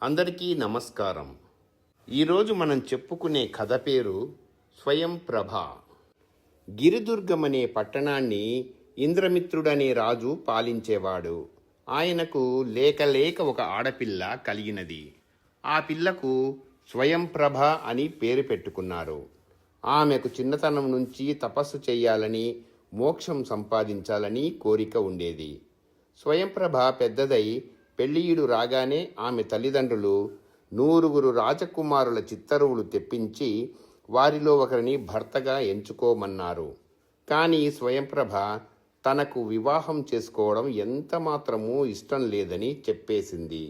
అందరికీ నమస్కారం. ఈరోజు మనం చెప్పుకునే కథ పేరు స్వయం ప్రభ. గిరిదుర్గం అనే పట్టణాన్ని ఇంద్రమిత్రుడనే రాజు పాలించేవాడు. ఆయనకు లేక ఒక ఆడపిల్ల కలిగినది. ఆ పిల్లకు స్వయం ప్రభ అని పేరు పెట్టుకున్నారు. ఆమెకు చిన్నతనం నుంచి తపస్సు చేయాలని, మోక్షం సంపాదించాలని కోరిక ఉండేది. స్వయంప్రభ పెద్దదై పెళ్ళియుడు రాగానే ఆమె తల్లిదండ్రులు 9 రాజకుమారుల చిత్తరువులు తెప్పించి వారిలో ఒకరిని భర్తగా ఎంచుకోమన్నారు. కానీ స్వయంప్రభ తనకు వివాహం చేసుకోవడం ఎంతమాత్రమూ ఇష్టం లేదని చెప్పేసింది.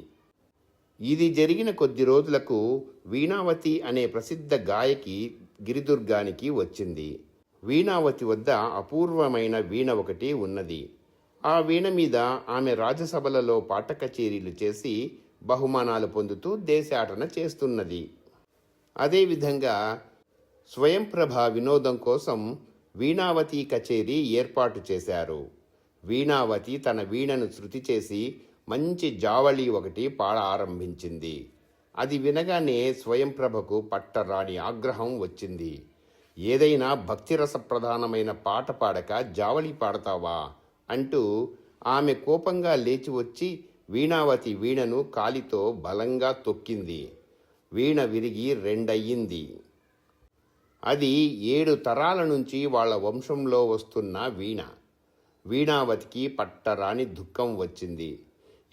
ఇది జరిగిన కొద్ది రోజులకు వీణావతి అనే ప్రసిద్ధ గాయకి గిరిదుర్గానికి వచ్చింది. వీణావతి వద్ద అపూర్వమైన వీణ ఒకటి ఉన్నది. ఆ వీణ మీద ఆమె రాజసభలలో పాట కచేరీలు చేసి బహుమానాలు పొందుతూ దేశాటన చేస్తున్నది. అదేవిధంగా స్వయంప్రభ వినోదం కోసం వీణావతి కచేరీ ఏర్పాటు చేశారు. వీణావతి తన వీణను శృతి చేసి మంచి జావళి ఒకటి పాడ ఆరంభించింది. అది వినగానే స్వయంప్రభకు పట్టరాని ఆగ్రహం వచ్చింది. ఏదైనా భక్తిరస ప్రధానమైన పాట పాడక జావళి పాడతావా అంటూ ఆమె కోపంగా లేచి వచ్చి వీణావతి వీణను కాలితో బలంగా తొక్కింది. వీణ విరిగి రెండయ్యింది. అది 7 తరాల నుంచి వాళ్ళ వంశంలో వస్తున్న వీణ. వీణావతికి పట్టరాని దుఃఖం వచ్చింది.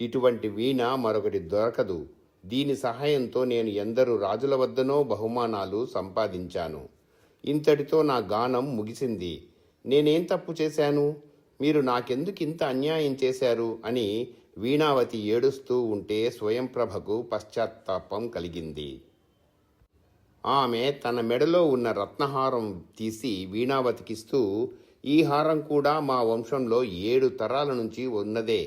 ఇటువంటి వీణ మరొకటి దొరకదు. దీని సహాయంతో నేను ఎందరు రాజుల వద్దనో బహుమానాలు సంపాదించాను. ఇంతటితో నా గానం ముగిసింది. నేనేం తప్పు చేశాను? మీరు నాకెందుకు ఇంత అన్యాయం చేశారు అని వీణావతి ఏడుస్తూ ఉంటే స్వయంప్రభకు పశ్చాత్తాపం కలిగింది. ఆమె తన మెడలో ఉన్న రత్నహారం తీసి వీణావతికిస్తూ, ఈ హారం కూడా మా వంశంలో 7 తరాల నుంచి ఉన్నదే,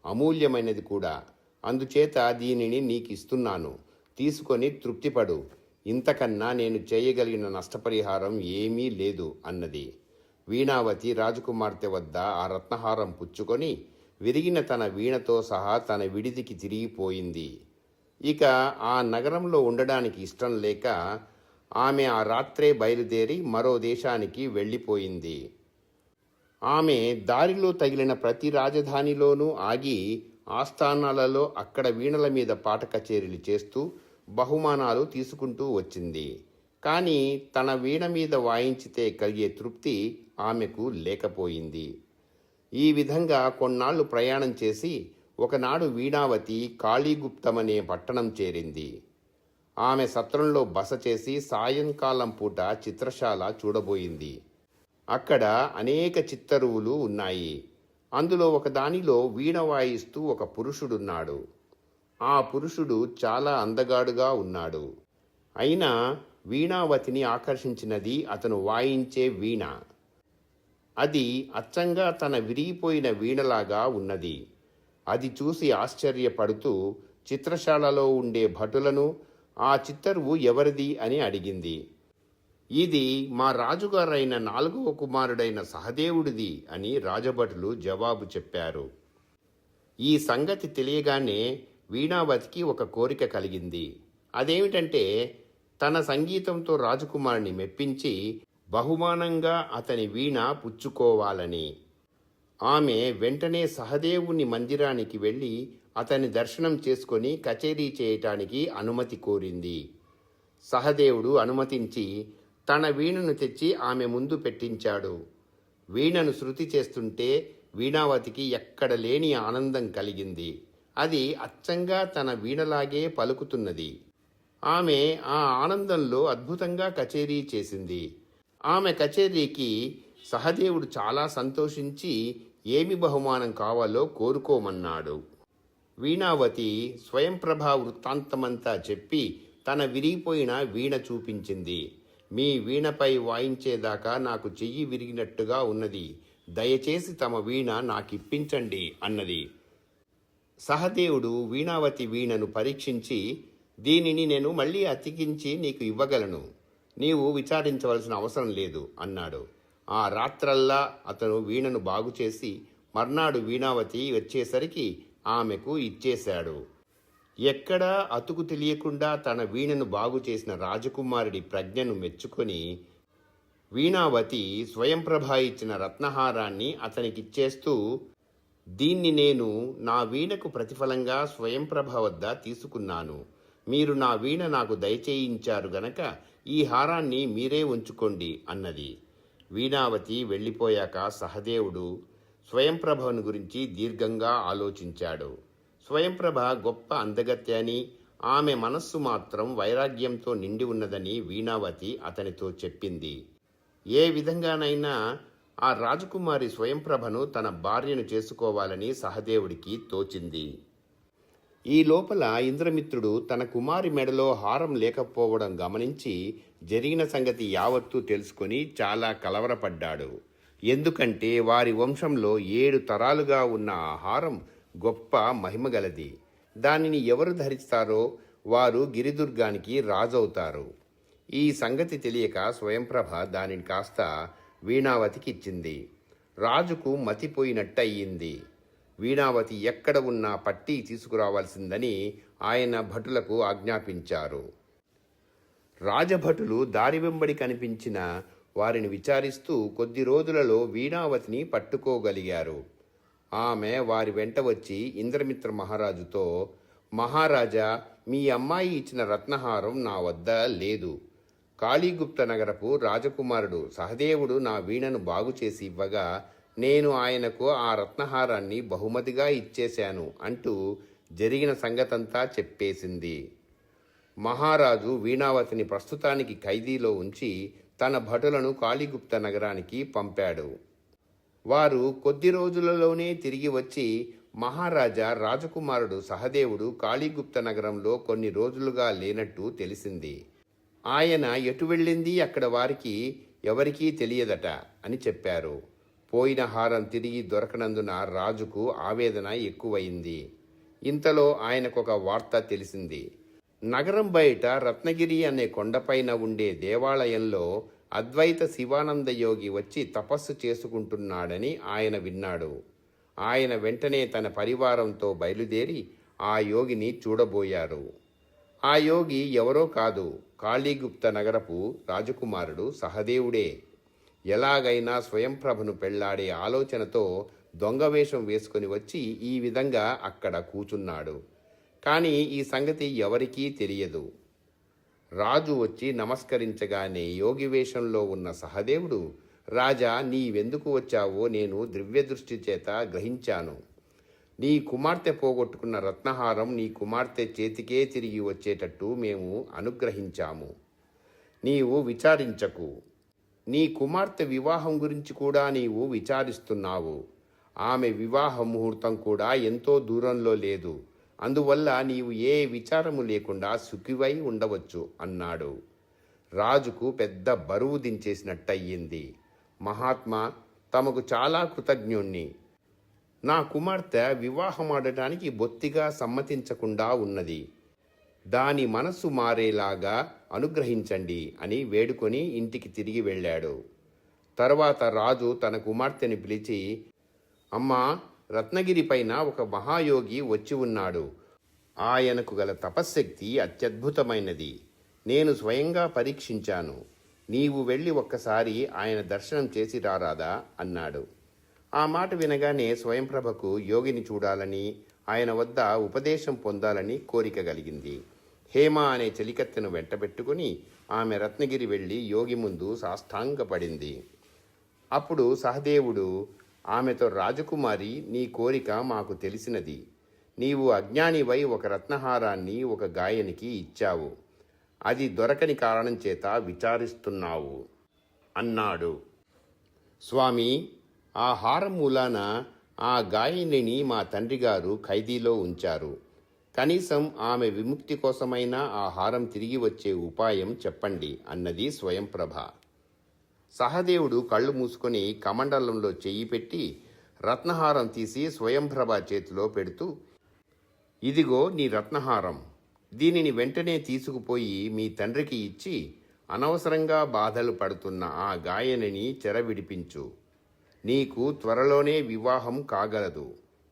అమూల్యమైనది కూడా. అందుచేత దీనిని నీకిస్తున్నాను, తీసుకొని తృప్తిపడు. ఇంతకన్నా నేను చేయగలిగిన నష్టపరిహారం ఏమీ లేదు అన్నది. వీణావతి రాజకుమార్తె వద్ద ఆ రత్నహారం పుచ్చుకొని విరిగిన తన వీణతో సహా తన విడిదికి తిరిగిపోయింది. ఇక ఆ నగరంలో ఉండడానికి ఇష్టం లేక ఆమె ఆ రాత్రే బయలుదేరి మరో దేశానికి వెళ్ళిపోయింది. ఆమె దారిలో తగిలిన ప్రతి రాజధానిలోనూ ఆగి ఆస్థానాలలో అక్కడ వీణల మీద పాట కచేరీలు చేస్తూ బహుమానాలు తీసుకుంటూ వచ్చింది. కానీ తన వీణ మీద వాయించితే కలిగే తృప్తి ఆమెకు లేకపోయింది. ఈ విధంగా కొన్నాళ్లు ప్రయాణం చేసి ఒకనాడు వీణావతి కాళీగుప్తమనే పట్టణం చేరింది. ఆమె సత్రంలో బస చేసి సాయంకాలం పూట చిత్రశాల చూడబోయింది. అక్కడ అనేక చిత్తరువులు ఉన్నాయి. అందులో ఒకదానిలో వీణ వాయిస్తూ ఒక పురుషుడున్నాడు. ఆ పురుషుడు చాలా అందగాడుగా ఉన్నాడు. అయినా వీణావతిని ఆకర్షించినది అతను వాయించే వీణ. అది అచ్చంగా తన విరిగిపోయిన వీణలాగా ఉన్నది. అది చూసి ఆశ్చర్యపడుతూ చిత్రశాలలో ఉండే భటులను ఆ చిత్తరువు ఎవరిది అని అడిగింది. ఇది మా రాజుగారైన 4వ కుమారుడైన సహదేవుడిది అని రాజభటులు జవాబు చెప్పారు. ఈ సంగతి తెలియగానే వీణావతికి ఒక కోరిక కలిగింది. అదేమిటంటే తన సంగీతంతో రాజకుమారుని మెప్పించి బహుమానంగా అతని వీణ పుచ్చుకోవాలని. ఆమె వెంటనే సహదేవుని మందిరానికి వెళ్ళి అతని దర్శనం చేసుకొని కచేరీ చేయటానికి అనుమతి కోరింది. సహదేవుడు అనుమతించి తన వీణను తెచ్చి ఆమె ముందు పెట్టించాడు. వీణను శృతి చేస్తుంటే వీణావతికి ఎక్కడ లేని ఆనందం కలిగింది. అది అచ్చంగా తన వీణలాగే పలుకుతున్నది. ఆమె ఆ ఆనందంలో అద్భుతంగా కచేరీ చేసింది. ఆమె కచేరీకి సహదేవుడు చాలా సంతోషించి ఏమి బహుమానం కావాలో కోరుకోమన్నాడు. వీణావతి స్వయంప్రభ వృత్తాంతమంతా చెప్పి తన విరిగిపోయిన వీణ చూపించింది. మీ వీణపై వాయించేదాకా నాకు చెయ్యి విరిగినట్టుగా ఉన్నది, దయచేసి తమ వీణ నాకిప్పించండి అన్నది. సహదేవుడు వీణావతి వీణను పరీక్షించి, దీనిని నేను మళ్ళీ అతికించి నీకు ఇవ్వగలను, నీవు విచారించవలసిన అవసరం లేదు అన్నాడు. ఆ రాత్రల్లా అతను వీణను బాగుచేసి మర్నాడు వీణావతి వచ్చేసరికి ఆమెకు ఇచ్చేశాడు. ఎక్కడా అతుకు తెలియకుండా తన వీణను బాగు చేసిన రాజకుమారుడి ప్రజ్ఞను మెచ్చుకొని వీణావతి స్వయంప్రభ ఇచ్చిన రత్నహారాన్ని అతనికిచ్చేస్తూ, దీన్ని నేను నా వీణకు ప్రతిఫలంగా స్వయంప్రభ వద్ద తీసుకున్నాను. మీరు నా వీణ నాకు దయచేయించారు గనక ఈ హారాన్ని మీరే ఉంచుకోండి అన్నది. వీణావతి వెళ్ళిపోయాక సహదేవుడు స్వయంప్రభను గురించి దీర్ఘంగా ఆలోచించాడు. స్వయంప్రభ గొప్ప అందగత్తె అని, ఆమె మనస్సు మాత్రం వైరాగ్యంతో నిండి ఉన్నదని వీణావతి అతనితో చెప్పింది. ఏ విధంగానైనా ఆ రాజకుమారి స్వయంప్రభను తన భార్యను చేసుకోవాలని సహదేవుడికి తోచింది. ఈ లోపల ఇంద్రమిత్రుడు తన కుమారి మెడలో హారం లేకపోవడం గమనించి జరిగిన సంగతి యావత్తూ తెలుసుకొని చాలా కలవరపడ్డాడు. ఎందుకంటే వారి వంశంలో 7 తరాలుగా ఉన్న ఆ హారం గొప్ప మహిమగలది. దానిని ఎవరు ధరిస్తారో వారు గిరిదుర్గానికి రాజవుతారు. ఈ సంగతి తెలియక స్వయంప్రభ దానిని కాస్త వీణావతికి ఇచ్చింది. రాజుకు మతిపోయినట్టయింది. వీణావతి ఎక్కడ ఉన్నా పట్టి తీసుకురావాల్సిందని ఆయన భటులకు ఆజ్ఞాపించారు. రాజభటులు దారి వెంబడి కనిపించిన వారిని విచారిస్తూ కొద్ది రోజులలో వీణావతిని పట్టుకోగలిగారు. ఆమె వారి వెంట వచ్చి ఇంద్రమిత్ర మహారాజుతో, మహారాజా, మీ అమ్మాయి ఇచ్చిన రత్నహారం నా వద్ద లేదు. కాళీగుప్త నగరపు రాజకుమారుడు సహదేవుడు నా వీణను బాగు చేసి ఇవ్వగా నేను ఆయనకు ఆ రత్నహారాన్ని బహుమతిగా ఇచ్చేశాను అంటూ జరిగిన సంగతంతా చెప్పేసింది. మహారాజు వీణావతిని ప్రస్తుతానికి ఖైదీలో ఉంచి తన భటులను కాళీగుప్త నగరానికి పంపాడు. వారు కొద్ది రోజులలోనే తిరిగి వచ్చి, మహారాజా, రాజకుమారుడు సహదేవుడు కాళీగుప్త నగరంలో కొన్ని రోజులుగా లేనట్టు తెలిసింది. ఆయన ఎటు వెళ్ళింది అక్కడ వారికి ఎవరికీ తెలియదట అని చెప్పారు. పోయిన హారం తిరిగి దొరకనందున రాజుకు ఆవేదన ఎక్కువయింది. ఇంతలో ఆయనకొక వార్త తెలిసింది. నగరం బయట రత్నగిరి అనే కొండపైన ఉండే దేవాలయంలో అద్వైత శివానంద యోగి వచ్చి తపస్సు చేసుకుంటున్నాడని ఆయన విన్నాడు. ఆయన వెంటనే తన పరివారంతో బయలుదేరి ఆ యోగిని చూడబోయారు. ఆ యోగి ఎవరో కాదు, కాళీగుప్త నగరపు రాజకుమారుడు సహదేవుడే. ఎలాగైనా స్వయంప్రభను పెళ్లాడే ఆలోచనతో దొంగవేషం వేసుకుని వచ్చి ఈ విధంగా అక్కడ కూచున్నాడు. కానీ ఈ సంగతి ఎవరికీ తెలియదు. రాజు వచ్చి నమస్కరించగానే యోగి వేషంలో ఉన్న సహదేవుడు, రాజా, నీవెందుకు వచ్చావో నేను దివ్యదృష్టి చేత గ్రహించాను. నీ కుమార్తె పోగొట్టుకున్న రత్నహారం నీ కుమార్తె చేతికే తిరిగి వచ్చేటట్టు మేము అనుగ్రహించాము. నీవు విచారించకు. నీ కుమార్తె వివాహం గురించి కూడా నీవు విచారిస్తున్నావు. ఆమె వివాహ ముహూర్తం కూడా ఎంతో దూరంలో లేదు. అందువల్ల నీవు ఏ విచారము లేకుండా సుఖివై ఉండవచ్చు అన్నాడు. రాజుకు పెద్ద బరువు దించేసినట్టయింది. మహాత్మా, తమకు చాలా కృతజ్ఞుణ్ణి. నా కుమార్తె వివాహమాడటానికి బొత్తిగా సమ్మతించకుండా ఉన్నది. దాని మనస్సు మారేలాగా అనుగ్రహించండి అని వేడుకొని ఇంటికి తిరిగి వెళ్ళాడు. తరువాత రాజు తన కుమార్తెని పిలిచి, అమ్మా, రత్నగిరి పైన ఒక మహాయోగి వచ్చి ఉన్నాడు. ఆయనకు గల తపశ్శక్తి అత్యద్భుతమైనది. నేను స్వయంగా పరీక్షించాను. నీవు వెళ్ళి ఒక్కసారి ఆయన దర్శనం చేసి రారాదా అన్నాడు. ఆ మాట వినగానే స్వయంప్రభకు యోగిని చూడాలని, ఆయన వద్ద ఉపదేశం పొందాలని కోరిక కలిగింది. హేమ అనే చెలికత్తెను వెంటబెట్టుకుని ఆమె రత్నగిరి వెళ్ళి యోగి ముందు సాష్టాంగపడింది. అప్పుడు సహదేవుడు ఆమెతో, రాజకుమారి, నీ కోరిక మాకు తెలిసినది. నీవు అజ్ఞానివై ఒక రత్నహారాన్ని ఒక గాయనికి ఇచ్చావు. అది దొరకని కారణం చేత విచారిస్తున్నావు అన్నాడు. స్వామి, ఆ హారం మూలాన ఆ గాయనిని మా తండ్రి గారు ఖైదీలో ఉంచారు. కనీసం ఆమె విముక్తి కోసమైనా ఆ హారం తిరిగి వచ్చే ఉపాయం చెప్పండి అన్నది స్వయంప్రభ. సహదేవుడు కళ్ళు మూసుకొని కమండలంలో చెయ్యి పెట్టి రత్నహారం తీసి స్వయంప్రభ చేతిలో పెడుతూ, ఇదిగో నీ రత్నహారం. దీనిని వెంటనే తీసుకుపోయి మీ తండ్రికి ఇచ్చి అనవసరంగా బాధలు పడుతున్న ఆ గాయనిని చెరవిడిపించు. నీకు త్వరలోనే వివాహం కాగలదు.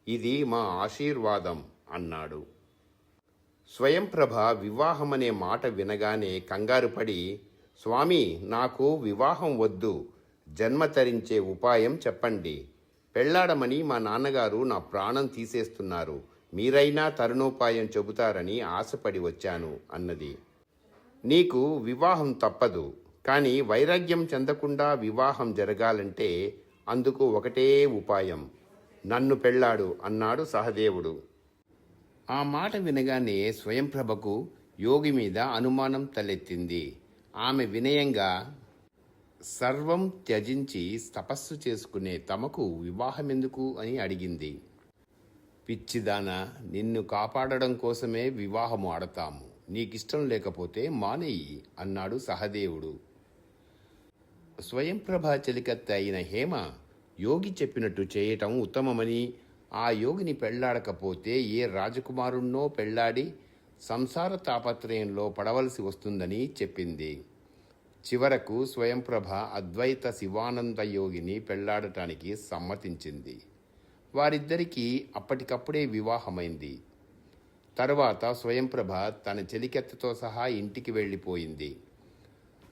ఇది మా ఆశీర్వాదం అన్నాడు. స్వయంప్రభ వివాహమనే మాట వినగానే కంగారు పడి, స్వామి, నాకు వివాహం వద్దు, జన్మ తరించే ఉపాయం చెప్పండి. పెళ్లాడమని మా నాన్నగారు నా ప్రాణం తీసేస్తున్నారు, మీరైనా తరుణోపాయం చెబుతారని ఆశపడి వచ్చాను అన్నది. నీకు వివాహం తప్పదు, కానీ వైరాగ్యం చెందకుండా వివాహం జరగాలంటే అందుకు ఒకటే ఉపాయం, నన్ను పెళ్ళాడు అన్నాడు సహదేవుడు. ఆ మాట వినగానే స్వయంప్రభకు యోగి మీద అనుమానం తలెత్తింది. ఆమె వినయంగా, సర్వం త్యజించి తపస్సు చేసుకునే తమకు వివాహమెందుకు అని అడిగింది. పిచ్చిదానా, నిన్ను కాపాడడం కోసమే వివాహము ఆడతాము, నీకిష్టం లేకపోతే మానేయి అన్నాడు సహదేవుడు. స్వయంప్రభ చెలికత్తె అయిన హేమ యోగి చెప్పినట్టు చేయటం ఉత్తమమని, ఆ యోగిని పెళ్లాడకపోతే ఏ రాజకుమారుణ్ణో పెళ్లాడి సంసార తాపత్రయంలో పడవలసి వస్తుందని చెప్పింది. చివరకు స్వయంప్రభ అద్వైత శివానంద యోగిని పెళ్లాడటానికి సమ్మతించింది. వారిద్దరికీ అప్పటికప్పుడే వివాహమైంది. తరువాత స్వయంప్రభ తన చెలికెత్తతో సహా ఇంటికి వెళ్ళిపోయింది.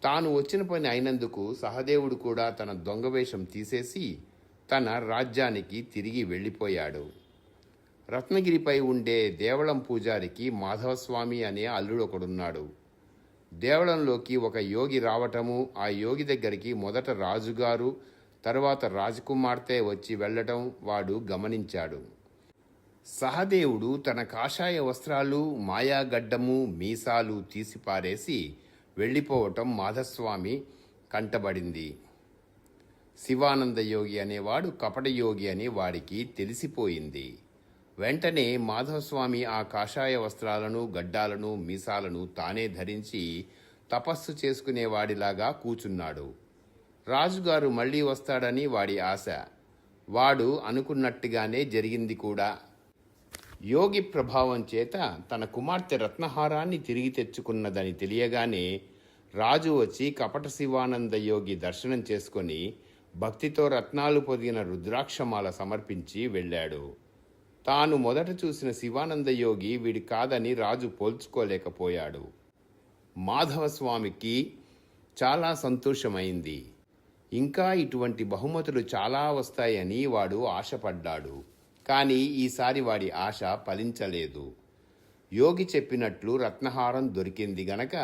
తాను వచ్చిన పని అయినందుకు సహదేవుడు కూడా తన దొంగవేషం తీసేసి తన రాజ్యానికి తిరిగి వెళ్ళిపోయాడు. రత్నగిరిపై ఉండే దేవళం పూజారికి మాధవస్వామి అనే అల్లుడొకడున్నాడు. దేవళంలోకి ఒక యోగి రావటము, ఆ యోగి దగ్గరికి మొదట రాజుగారు, తరువాత రాజకుమార్తె వచ్చి వెళ్ళటం వాడు గమనించాడు. సహదేవుడు తన కాషాయ వస్త్రాలు, మాయాగడ్డము, మీసాలు తీసిపారేసి వెళ్ళిపోవటం మాధవస్వామి కంటబడింది. శివానంద యోగి అనేవాడు కపటయోగి అని వాడికి తెలిసిపోయింది. వెంటనే మాధవస్వామి ఆ కాషాయ వస్త్రాలను, గడ్డాలను, మీసాలను తానే ధరించి తపస్సు చేసుకునేవాడిలాగా కూచున్నాడు. రాజుగారు మళ్ళీ వస్తాడని వాడి ఆశ. వాడు అనుకున్నట్టుగానే జరిగింది కూడా. యోగి ప్రభావం చేత తన కుమార్తె రత్నహారాన్ని తిరిగి తెచ్చుకున్నదని తెలియగానే రాజు వచ్చి కపట శివానంద యోగి దర్శనం చేసుకొని భక్తితో రత్నాలు పొదిగిన రుద్రాక్షమాల సమర్పించి వెళ్ళాడు. తాను మొదట చూసిన శివానంద యోగి వీడి కాదని రాజు పోల్చుకోలేకపోయాడు. మాధవస్వామికి చాలా సంతోషమైంది. ఇంకా ఇటువంటి బహుమతులు చాలా వస్తాయని వాడు ఆశపడ్డాడు. కానీ ఈసారి వాడి ఆశ ఫలించలేదు. యోగి చెప్పినట్లు రత్నహారం దొరికింది గనక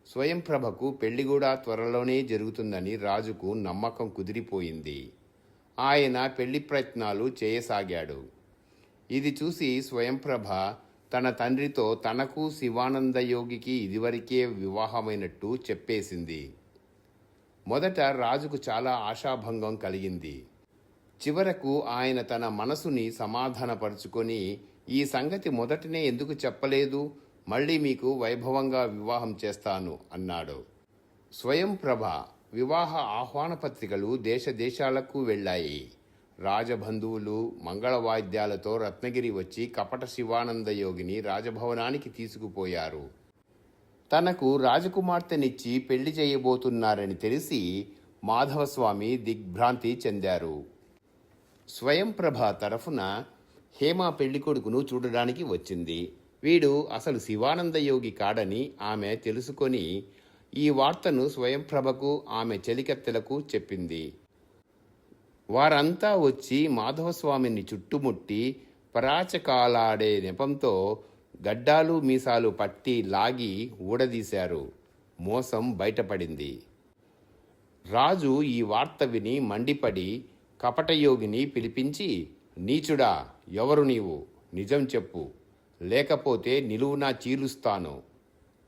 స్వయంప్రభకు పెళ్లి కూడా త్వరలోనే జరుగుతుందని రాజుకు నమ్మకం కుదిరిపోయింది. ఆయన పెళ్లి ప్రయత్నాలు చేయసాగాడు. ఇది చూసి స్వయంప్రభ తన తండ్రితో తనకు శివానంద యోగికి ఇదివరకే వివాహమైనట్టు చెప్పేసింది. మొదట రాజుకు చాలా ఆశాభంగం కలిగింది. చివరకు ఆయన తన మనసుని సమాధానపరుచుకొని, ఈ సంగతి మొదటనే ఎందుకు చెప్పలేదు, మళ్ళీ మీకు వైభవంగా వివాహం చేస్తాను అన్నాడు. స్వయంప్రభ వివాహ ఆహ్వాన పత్రికలు దేశ దేశాలకు వెళ్ళాయి. రాజబంధువులు మంగళవాద్యాలతో రత్నగిరి వచ్చి కపట శివానంద యోగిని రాజభవనానికి తీసుకుపోయారు. తనకు రాజకుమార్తెనిచ్చి పెళ్లి చేయబోతున్నారని తెలిసి మాధవస్వామి దిగ్భ్రాంతి చెందారు. స్వయంప్రభ తరఫున హేమ పెళ్లికొడుకును చూడడానికి వచ్చింది. వీడు అసలు శివానంద యోగి కాడని ఆమె తెలుసుకొని ఈ వార్తను స్వయంప్రభకు, ఆమె చెలికత్తెలకు చెప్పింది. వారంతా వచ్చి మాధవస్వామిని చుట్టుముట్టి పరాచకాలాడే నెపంతో గడ్డాలు మీసాలు పట్టి లాగి ఊడదీశారు. మోసం బయటపడింది. రాజు ఈ వార్త విని మండిపడి కపటయోగిని పిలిపించి, నీచుడా, ఎవరు నీవు? నిజం చెప్పు, లేకపోతే నిలువునా చీలుస్తాను.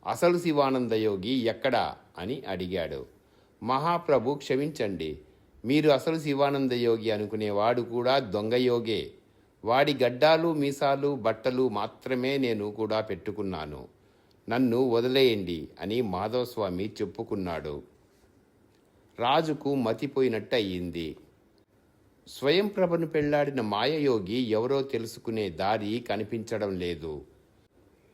అసలు శివానందయోగి ఎక్కడా అని అడిగాడు. మహాప్రభు, క్షమించండి, మీరు అసలు శివానందయోగి అనుకునేవాడు కూడా దొంగయోగే. వాడి గడ్డాలు మీసాలు బట్టలు మాత్రమే నేను కూడా పెట్టుకున్నాను. నన్ను వదిలేయండి అని మాధవస్వామి చెప్పుకున్నాడు. రాజుకు మతిపోయినట్టు అయ్యింది. స్వయంప్రభను పెళ్లాడిన మాయయోగి ఎవరో తెలుసుకునే దారి కనిపించడం లేదు.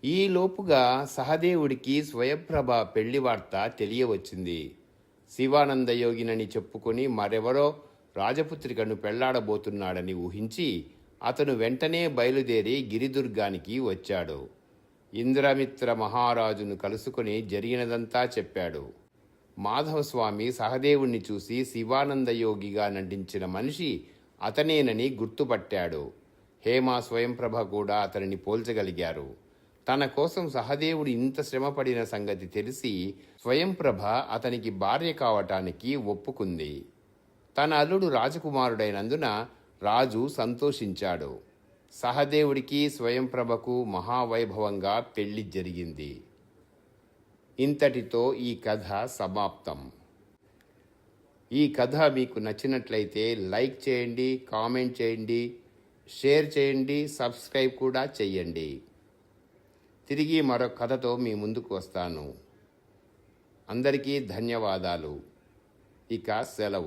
ఈలోపుగా సహదేవుడికి స్వయంప్రభ పెళ్లి వార్త తెలియవచ్చింది. శివానందయోగినని చెప్పుకొని మరెవరో రాజపుత్రికను పెళ్లాడబోతున్నాడని ఊహించి అతను వెంటనే బయలుదేరి గిరిదుర్గానికి వచ్చాడు. ఇంద్రమిత్ర మహారాజును కలుసుకుని జరిగినదంతా చెప్పాడు. మాధవస్వామి సహదేవుణ్ణి చూసి శివానందయోగిగా నటించిన మనిషి అతనేనని గుర్తుపట్టాడు. హేమ స్వయంప్రభ కూడా అతనిని పోల్చగలిగారు. తన కోసం సహదేవుడు ఇంత శ్రమపడిన సంగతి తెలిసి స్వయంప్రభ అతనికి భార్య కావటానికి ఒప్పుకుంది. తన అల్లుడు రాజకుమారుడైనందున రాజు సంతోషించాడు. సహదేవుడికి స్వయంప్రభకు మహావైభవంగా పెళ్లి జరిగింది. ఇంతటితో ఈ కథ సమాప్తం. ఈ కథ మీకు నచ్చినట్లయితే లైక్ చేయండి, కామెంట్ చేయండి, షేర్ చేయండి, సబ్స్క్రైబ్ కూడా చేయండి. తిరిగి మరొక కథతో మీ ముందుకు వస్తాను. అందరికీ ధన్యవాదాలు. ఇక సెలవు.